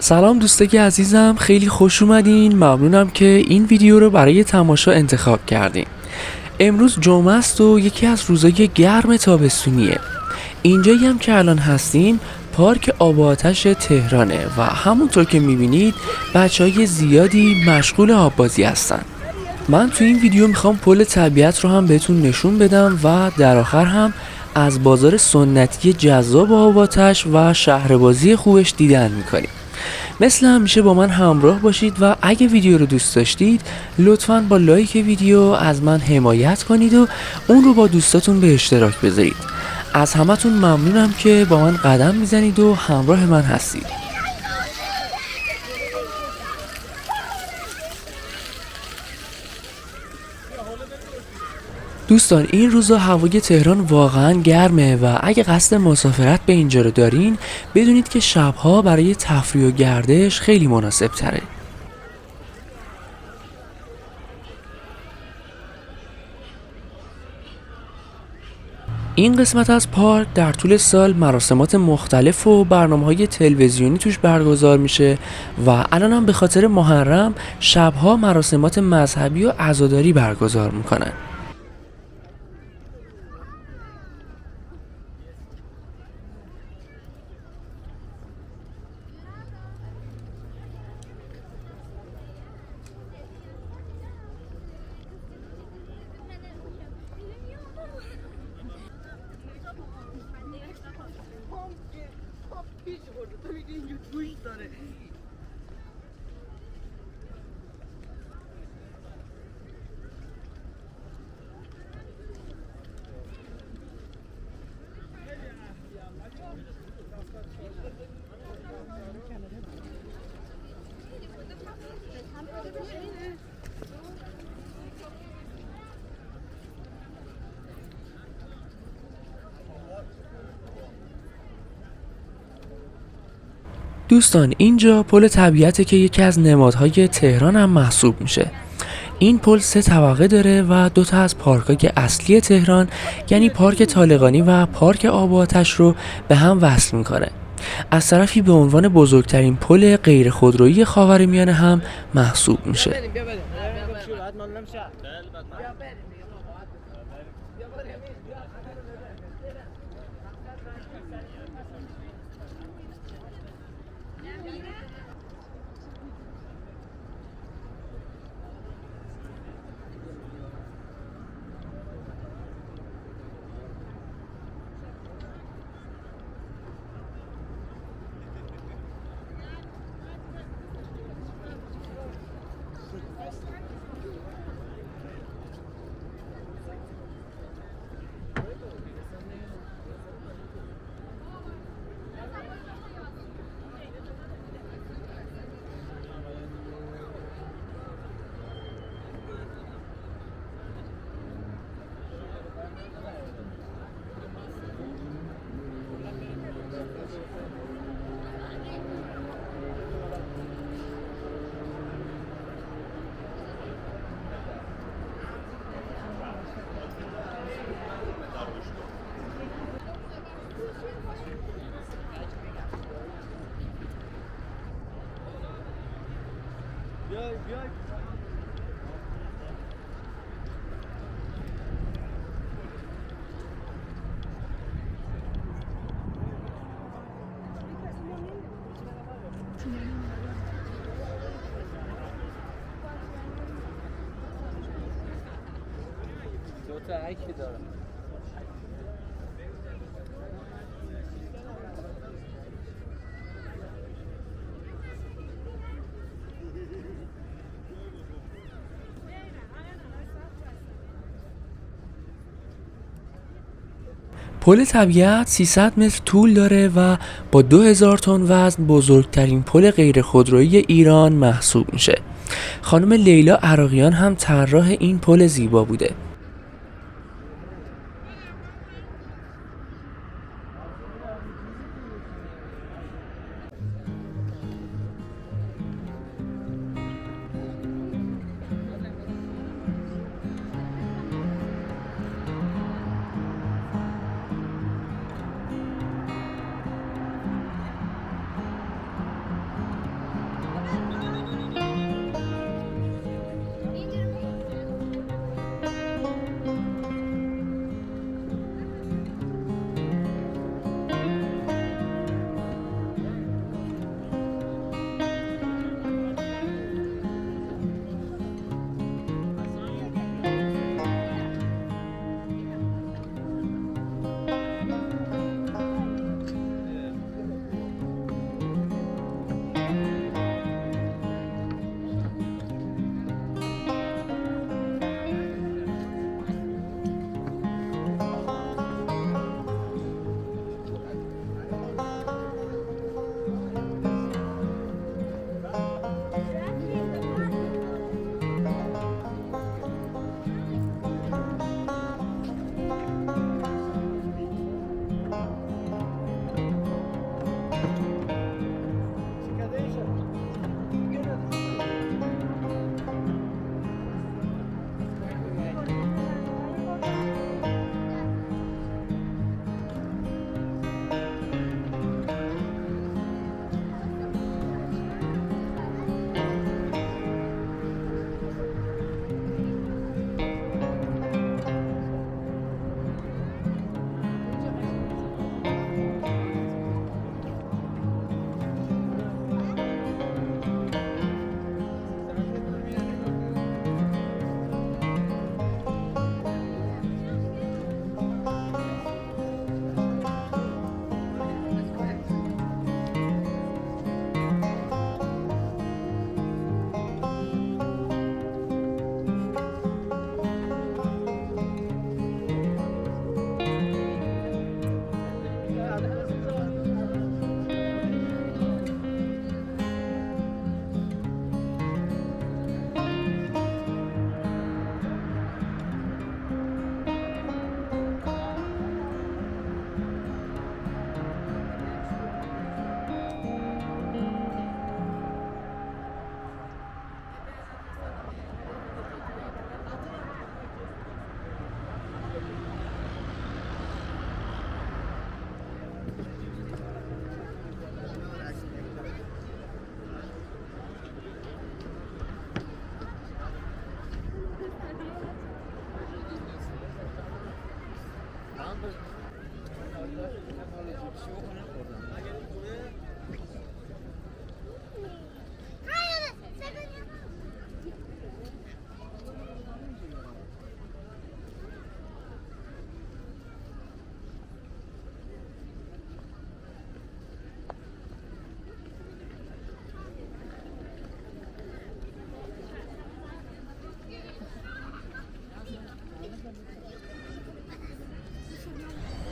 سلام دوستای عزیزم، خیلی خوش اومدین. ممنونم که این ویدیو رو برای تماشا انتخاب کردین. امروز جمعه است و یکی از روزای گرم تابستونیه. اینجایی هم که الان هستیم پارک آب و آتش تهرانه و همونطور که میبینید بچهای زیادی مشغول آب بازی هستن. من تو این ویدیو میخوام پل طبیعت رو هم بهتون نشون بدم و در آخر هم از بازار سنتی جذاب آب و آتش و شهربازی خوبش دیدن میکنیم. مثل همیشه با من همراه باشید و اگه ویدیو رو دوست داشتید لطفاً با لایک ویدیو از من حمایت کنید و اون رو با دوستاتون به اشتراک بذارید. از همتون ممنونم که با من قدم میزنید و همراه من هستید. دوستان این روزا هوای تهران واقعا گرمه و اگه قصد مسافرت به اینجا رو دارین بدونید که شبها برای تفریح و گردش خیلی مناسب تره. این قسمت از پارک در طول سال مراسمات مختلف و برنامه‌های تلویزیونی توش برگزار میشه و الان هم به خاطر محرم شبها مراسمات مذهبی و عزاداری برگزار میکنن. دوستان اینجا پل طبیعته که یکی از نمادهای تهران هم محسوب میشه. این پل 3 طبقه داره و 2 تا از پارک‌های اصلی تهران یعنی پارک طالقانی و پارک آب و آتش رو به هم وصل میکنه. از طرفی به عنوان بزرگترین پل غیر خودرویی خاورمیانه هم محسوب میشه. پل طبیعت 300 متر طول داره و با 2000 تن وزن بزرگترین پل غیر خودرویی ایران محسوب میشه. خانم لیلا عراقیان هم طراح این پل زیبا بوده.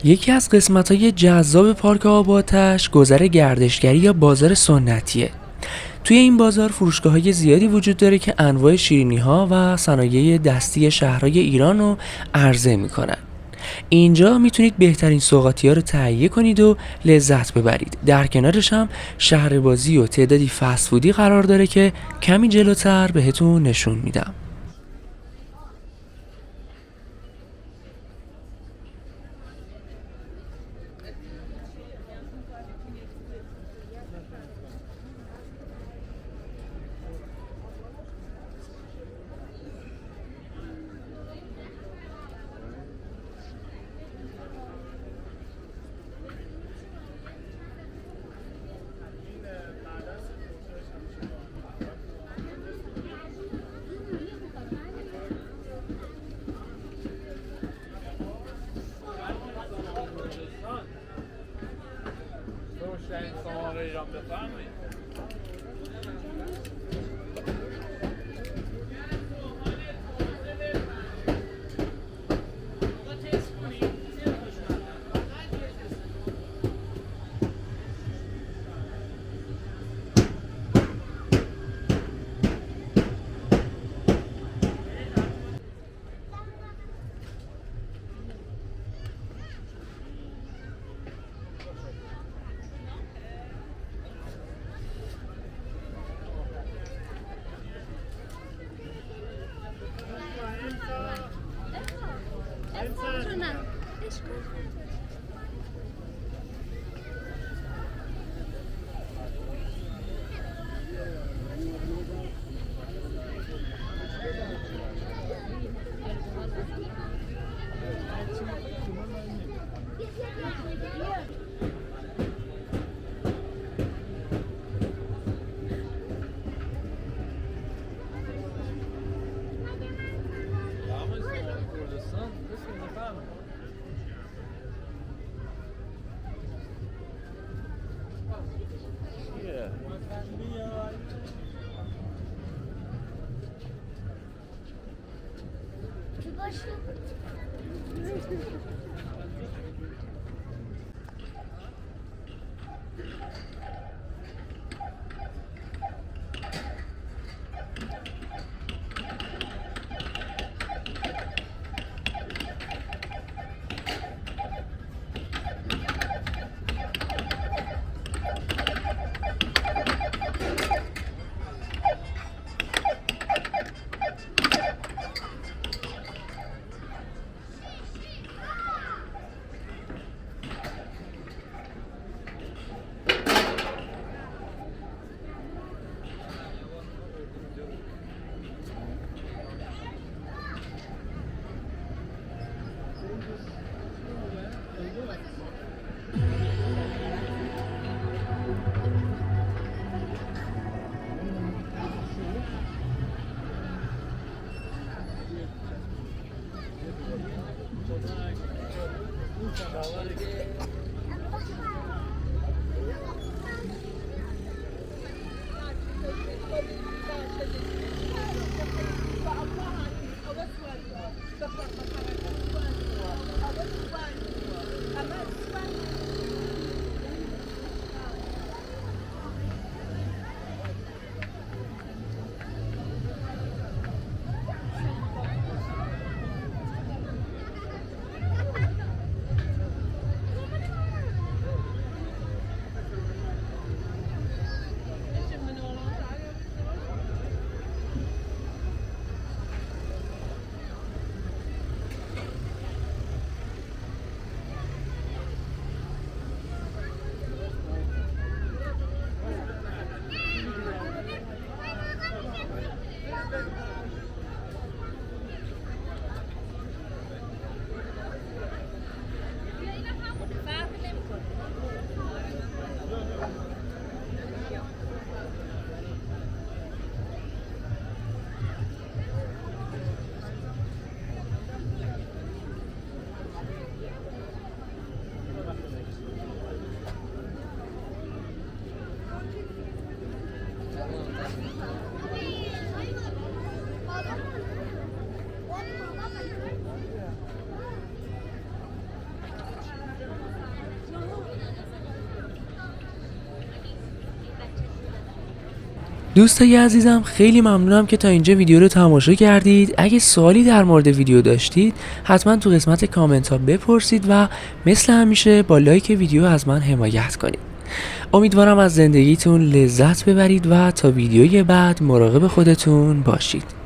یکی از قسمت‌های جذاب پارک آب‌آتش گذر گردشگری یا بازار سنتیه. توی این بازار فروشگاه‌های زیادی وجود داره که انواع شیرینی‌ها و صنایع دستی شهرهای ایران رو عرضه می‌کنن. اینجا میتونید بهترین سوغاتی‌ها رو تهیه کنید و لذت ببرید. در کنارش هم شهر بازی و تعدادی فست فودی قرار داره که کمی جلوتر بهتون نشون میدم. دوستای عزیزم خیلی ممنونم که تا اینجا ویدیو رو تماشا کردید. اگه سوالی در مورد ویدیو داشتید حتما تو قسمت کامنت ها بپرسید و مثل همیشه با لایک ویدیو از من حمایت کنید. امیدوارم از زندگیتون لذت ببرید و تا ویدیوی بعد مراقب خودتون باشید.